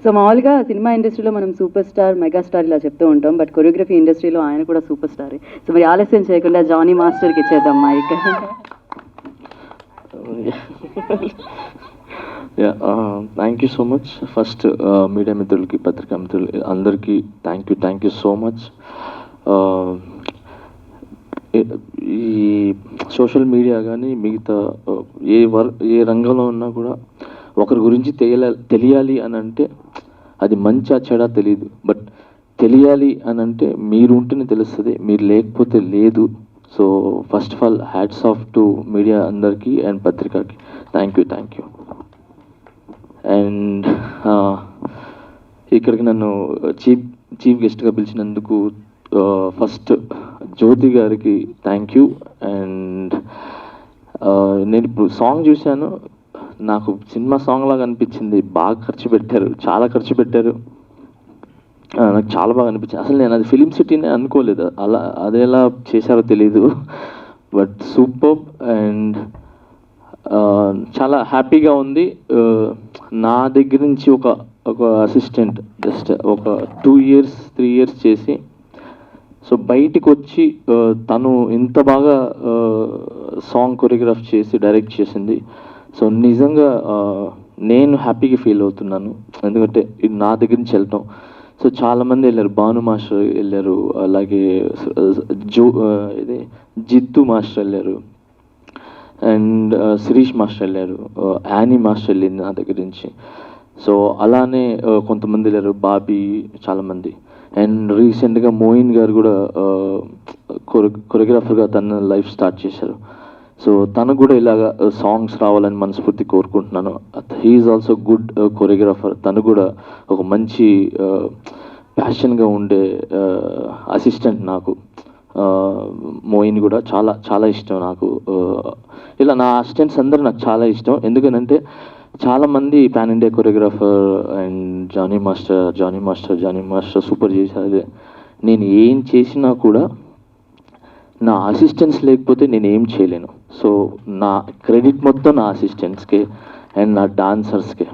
So మామూలుగా cinema ఇండస్ట్రీలో మనం సూపర్ స్టార్ మెగాస్టార్ ఇలా చెప్తూ ఉంటాం, బట్ కొరియోగ్రఫీ ఇండస్ట్రీలో ఆయన కూడా సూపర్ స్టారే. సో మరి ఆలస్యం చేయకుండా జానీ మాస్టర్కి ఇచ్చేద్దాం mike. Thank you so much. First media మిత్రులకి, పత్రికా మిత్రులకి అందరికీ థ్యాంక్ యూ సో మచ్. ఈ సోషల్ మీడియా కానీ మిగతా ఏ రంగంలో ఉన్నా కూడా ఒకరి గురించి తెలియాలి అని అంటే అది మంచా చెడా తెలియదు, బట్ తెలియాలి అని అంటే మీరు ఉంటేనే తెలుస్తుంది, మీరు లేకపోతే లేదు. So first of all hats off to media అందరికీ అండ్ పత్రికకి థ్యాంక్ యూ. అండ్ ఇక్కడికి నన్ను చీఫ్ గెస్ట్గా పిలిచినందుకు ఫస్ట్ జ్యోతి గారికి థ్యాంక్ యూ. అండ్ నేను ఇప్పుడు సాంగ్ చూశాను, నాకు సినిమా సాంగ్ లాగా అనిపించింది. బాగా ఖర్చు పెట్టారు, చాలా ఖర్చు పెట్టారు. నాకు చాలా బాగా అనిపించింది. అసలు నేను అది ఫిలిం సిటీనే అనుకోలేదు, అలా అదేలా చేశారో తెలీదు, బట్ సూపర్. అండ్ చాలా హ్యాపీగా ఉంది. నా దగ్గర నుంచి ఒక అసిస్టెంట్ జస్ట్ ఒక 2 years 3 years చేసి సో బయటికి వచ్చి తను ఇంత బాగా సాంగ్ కొరియోగ్రాఫ్ చేసి డైరెక్ట్ చేసింది. సో నిజంగా నేను హ్యాపీగా ఫీల్ అవుతున్నాను, ఎందుకంటే ఇది నా దగ్గర నుంచి వెళ్ళటం. సో చాలామంది వెళ్ళారు, భాను మాస్టర్ వెళ్ళారు, అలాగే జిత్తు మాస్టర్ వెళ్ళారు, అండ్ శిరీష్ మాస్టర్ వెళ్ళారు, యానీ మాస్టర్ వెళ్ళింది నా దగ్గర నుంచి. సో అలానే కొంతమంది వెళ్ళారు, బాబీ, చాలామంది. అండ్ రీసెంట్గా మోయిన్ గారు కూడా కొరియోగ్రాఫర్గా తన లైఫ్ స్టార్ట్ చేశారు. సో తనకు కూడా ఇలాగా సాంగ్స్ రావాలని మనస్ఫూర్తి కోరుకుంటున్నాను. He is also good choreographer. తను కూడా ఒక మంచి ప్యాషన్గా ఉండే అసిస్టెంట్ నాకు. మోయిన్ కూడా చాలా చాలా ఇష్టం నాకు. ఇలా నా అసిస్టెంట్స్ అందరూ నాకు చాలా ఇష్టం, ఎందుకనంటే చాలామంది pan India choreographer and Jani master super చేశారు. నేను ఏం చేసినా కూడా నా అసిస్టెంట్స్ లేకపోతే నేను ఏం చేయలేను. సో నా క్రెడిట్ మొత్తం నా అసిస్టెంట్స్కే అండ్ నా డాన్సర్స్కే.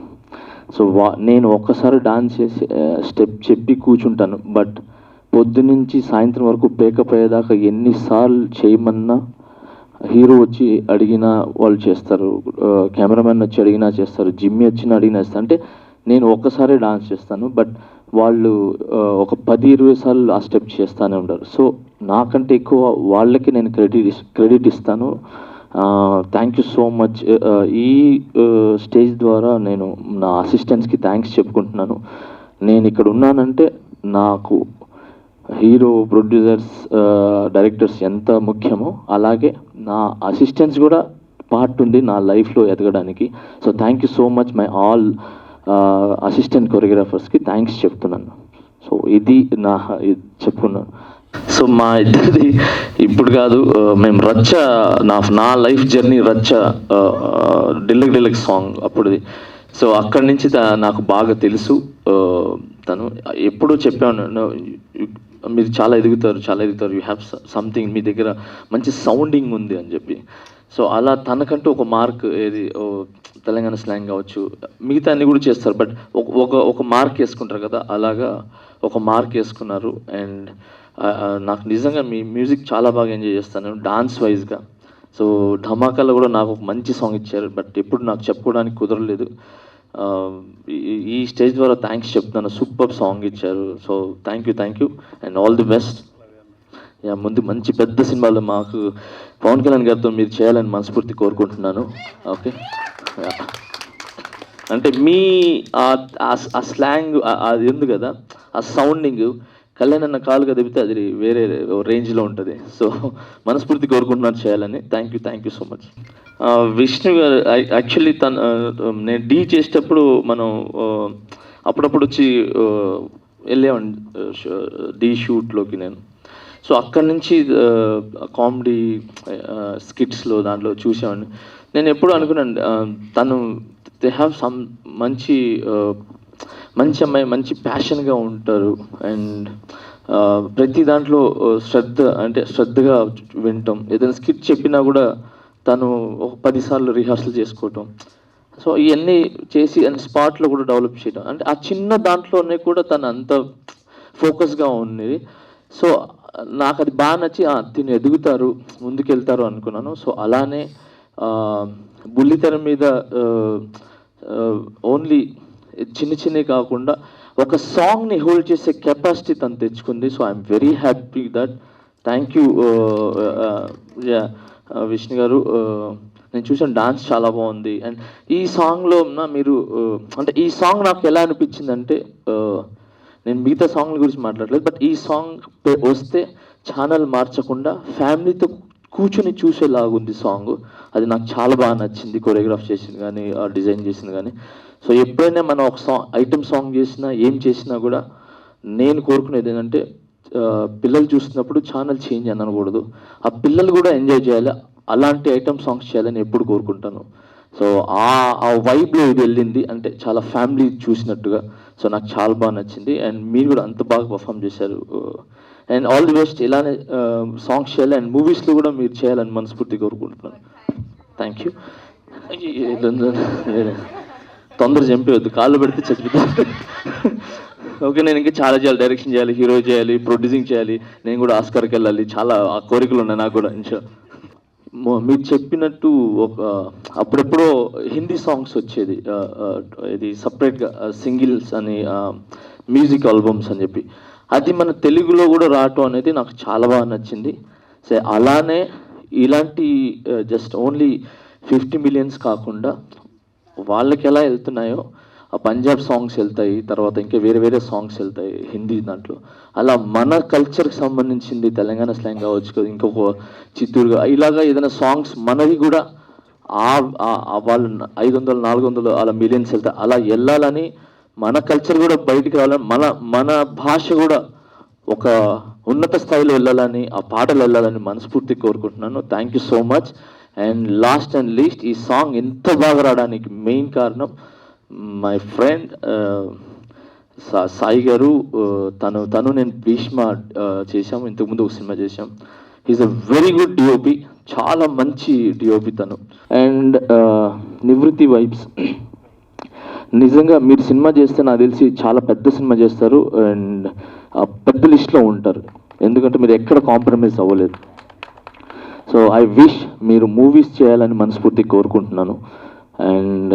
సో నేను ఒక్కసారి డాన్స్ చేసి స్టెప్ చెప్పి కూర్చుంటాను, బట్ పొద్దునుంచి సాయంత్రం వరకు పేకప్ అయ్యేదాకా ఎన్నిసార్లు చేయమన్నా, హీరో వచ్చి అడిగినా వాళ్ళు చేస్తారు, కెమెరామెన్ వచ్చి అడిగినా చేస్తారు, జిమ్మి వచ్చినా అడిగినా చేస్తారు. అంటే నేను ఒక్కసారే డాన్స్ చేస్తాను, బట్ వాళ్ళు ఒక 10-20 సార్లు ఆ స్టెప్ చేస్తూనే ఉంటారు. సో నాకంటే ఎక్కువ వాళ్ళకి నేను క్రెడిట్ ఇస్తాను. Thank you so much. ఈ స్టేజ్ ద్వారా నేను నా అసిస్టెంట్స్కి థ్యాంక్స్ చెప్పుకుంటున్నాను. నేను ఇక్కడ ఉన్నానంటే నాకు హీరో, ప్రొడ్యూసర్స్, డైరెక్టర్స్ ఎంత ముఖ్యమో అలాగే నా అసిస్టెంట్స్ కూడా పార్ట్ ఉంది నా లైఫ్లో ఎదగడానికి. So thank you so much my all assistant కొరియోగ్రాఫర్స్కి థ్యాంక్స్ చెప్తున్నాను. సో ఇది చెప్పుకున్నాను. సో మా ఇద్దరిది ఇప్పుడు కాదు, మేము రచ్చ, నా లైఫ్ జర్నీ రచ్చ డిల్లక్ సాంగ్ అప్పుడుది. సో అక్కడి నుంచి నాకు బాగా తెలుసు. తను ఎప్పుడూ చెప్పాను, మీరు చాలా ఎదుగుతారు, యూ హ్యావ్ సంథింగ్, మీ దగ్గర మంచి సౌండింగ్ ఉంది అని చెప్పి. సో అలా తనకంటూ ఒక మార్క్, ఏది తెలంగాణ స్లాంగ్ కావచ్చు, మిగతా అన్ని కూడా చేస్తారు, బట్ ఒక మార్క్ వేసుకుంటారు కదా, అలాగా ఒక మార్క్ వేసుకున్నారు. అండ్ నాకు నిజంగా మీ మ్యూజిక్ చాలా బాగా ఎంజాయ్ చేస్తాను డాన్స్ వైజ్గా. సో ధమాకాలో కూడా నాకు ఒక మంచి సాంగ్ ఇచ్చారు, బట్ ఎప్పుడు నాకు చెప్పుకోవడానికి కుదరలేదు. ఈ స్టేజ్ ద్వారా థ్యాంక్స్ చెప్తున్నాను, సూపర్ సాంగ్ ఇచ్చారు. So thank you and all the best. ముందు మంచి పెద్ద సినిమాలు మాకు పవన్ కళ్యాణ్ గారితో మీరు చేయాలని మనస్ఫూర్తి కోరుకుంటున్నాను. ఓకే, అంటే మీ ఆ స్లాంగ్ అది ఉంది కదా, ఆ సౌండింగ్ కళ్యాణ్ అన్న కాలుగా దిగితే అది వేరే రేంజ్లో ఉంటుంది. సో మనస్ఫూర్తి కోరుకుంటున్నాను చేయాలని. Thank you so much. Vishnu గారు యాక్చువల్లీ నేను డీ చేసేటప్పుడు మనం అప్పుడప్పుడు వచ్చి వెళ్ళేవాడిని డీ షూట్లోకి నేను. సో అక్కడి నుంచి కామెడీ స్కిట్స్లో దాంట్లో చూసేవాడిని. నేను ఎప్పుడు అనుకున్నాను తను దే హ్యావ్ సమ్ మంచి అమ్మాయి, మంచి ప్యాషన్గా ఉంటారు. అండ్ ప్రతి దాంట్లో శ్రద్ధగా వినటం, ఏదైనా స్కిట్ చెప్పినా కూడా తను ఒక 10 సార్లు రిహార్సల్ చేసుకోవటం. సో ఇవన్నీ చేసి అండ్ స్పాట్లో కూడా డెవలప్ చేయడం అంటే ఆ చిన్న దాంట్లోనే కూడా తను అంత ఫోకస్గా ఉంది. సో నాకు అది బాగా నచ్చి తిని ఎదుగుతారు ముందుకెళ్తారు అనుకున్నాను. సో అలానే బుల్లితెర మీద ఓన్లీ చిన్నవి కాకుండా ఒక సాంగ్ని హోల్డ్ చేసే కెపాసిటీ తను తెచ్చుకుంది. So I'm very happy that. Thank you Vishnu గారు. నేను చూసాను డాన్స్ చాలా బాగుంది. అండ్ ఈ సాంగ్లో మీరు అంటే ఈ సాంగ్ నాకు ఎలా అనిపించిందంటే నేను మిగతా సాంగ్ల గురించి మాట్లాడలేదు, బట్ ఈ సాంగ్ వస్తే ఛానల్ మార్చకుండా ఫ్యామిలీతో కూర్చొని చూసేలాగుంది సాంగ్. అది నాకు చాలా బాగా నచ్చింది. కొరియోగ్రాఫ్ చేసింది కానీ డిజైన్ చేసింది కానీ. సో ఎప్పుడైనా మనం ఒక ఐటమ్ సాంగ్ చేసినా ఏం చేసినా కూడా నేను కోరుకునేది ఏంటంటే పిల్లలు చూస్తున్నప్పుడు ఛానల్ చేంజ్ అని అనకూడదు, ఆ పిల్లలు కూడా ఎంజాయ్ చేయాలి, అలాంటి ఐటమ్ సాంగ్స్ చేయాలని ఎప్పుడు కోరుకుంటాను. సో ఆ వైబ్లో ఇది వెళ్ళింది అంటే చాలా ఫ్యామిలీ చూసినట్టుగా. సో నాకు చాలా బాగా నచ్చింది. అండ్ మీరు కూడా అంత బాగా పర్ఫామ్ చేశారు. And all the best. ఇలానే సాంగ్స్ చేయాలి అండ్ మూవీస్లో కూడా మీరు చేయాలని మనస్ఫూర్తి కోరుకుంటున్నాను. Thank you. తొందర చంపేవద్దు, కాళ్ళు పెడితే చచ్చిపోతాను. ఓకే, నేను ఇంకా చాలా చేయాలి, డైరెక్షన్ చేయాలి, హీరో చేయాలి, ప్రొడ్యూసింగ్ చేయాలి, నేను కూడా ఆస్కార్కి వెళ్ళాలి, చాలా ఆ కోరికలు ఉన్నాయి నాకు కూడా. మీరు చెప్పినట్టు ఒక అప్పుడెప్పుడో హిందీ సాంగ్స్ వచ్చేది, ఇది సపరేట్గా సింగిల్స్ అని మ్యూజిక్ ఆల్బమ్స్ అని చెప్పి, అది మన తెలుగులో కూడా రావటం అనేది నాకు చాలా బాగా నచ్చింది. సో అలానే ఇలాంటి జస్ట్ ఓన్లీ 50 మిలియన్స్ కాకుండా వాళ్ళకి ఎలా వెళ్తున్నాయో ఆ పంజాబ్ సాంగ్స్ వెళ్తాయి, తర్వాత ఇంకా వేరే వేరే సాంగ్స్ వెళ్తాయి హిందీ దాంట్లో. అలా మన కల్చర్కి సంబంధించింది తెలంగాణ స్లాంగ్ కావచ్చు, ఇంకొక చిత్తూరుగా ఇలాగా ఏదైనా సాంగ్స్ మనవి కూడా వాళ్ళు 500, 400 అలా మిలియన్స్ వెళ్తాయి. అలా వెళ్ళాలని మన కల్చర్ కూడా బయటికి రావాలని, మన భాష కూడా ఒక ఉన్నత స్థాయిలో వెళ్ళాలని, ఆ పాటలు వెళ్ళాలని మనస్ఫూర్తిగా కోరుకుంటున్నాను. Thank you so much. And last and least, ఈ సాంగ్ ఎంత బాగా రావడానికి మెయిన్ కారణం మై ఫ్రెండ్ సాయి గారు. తను నేను భీష్మ చేశాము, ఇంతకుముందు ఒక సినిమా చేశాం. He's a very good DOP, చాలా మంచి డిఓపి తను. అండ్ నివృత్తి వైబ్స్, నిజంగా మీరు సినిమా చేస్తే నాకు తెలిసి చాలా పెద్ద సినిమా చేస్తారు అండ్ పెద్ద లిస్ట్లో ఉంటారు, ఎందుకంటే మీరు ఎక్కడ కాంప్రమైజ్ అవ్వలేదు. సో ఐ విష్ మీరు మూవీస్ చేయాలని మనస్ఫూర్తిగా కోరుకుంటున్నాను. అండ్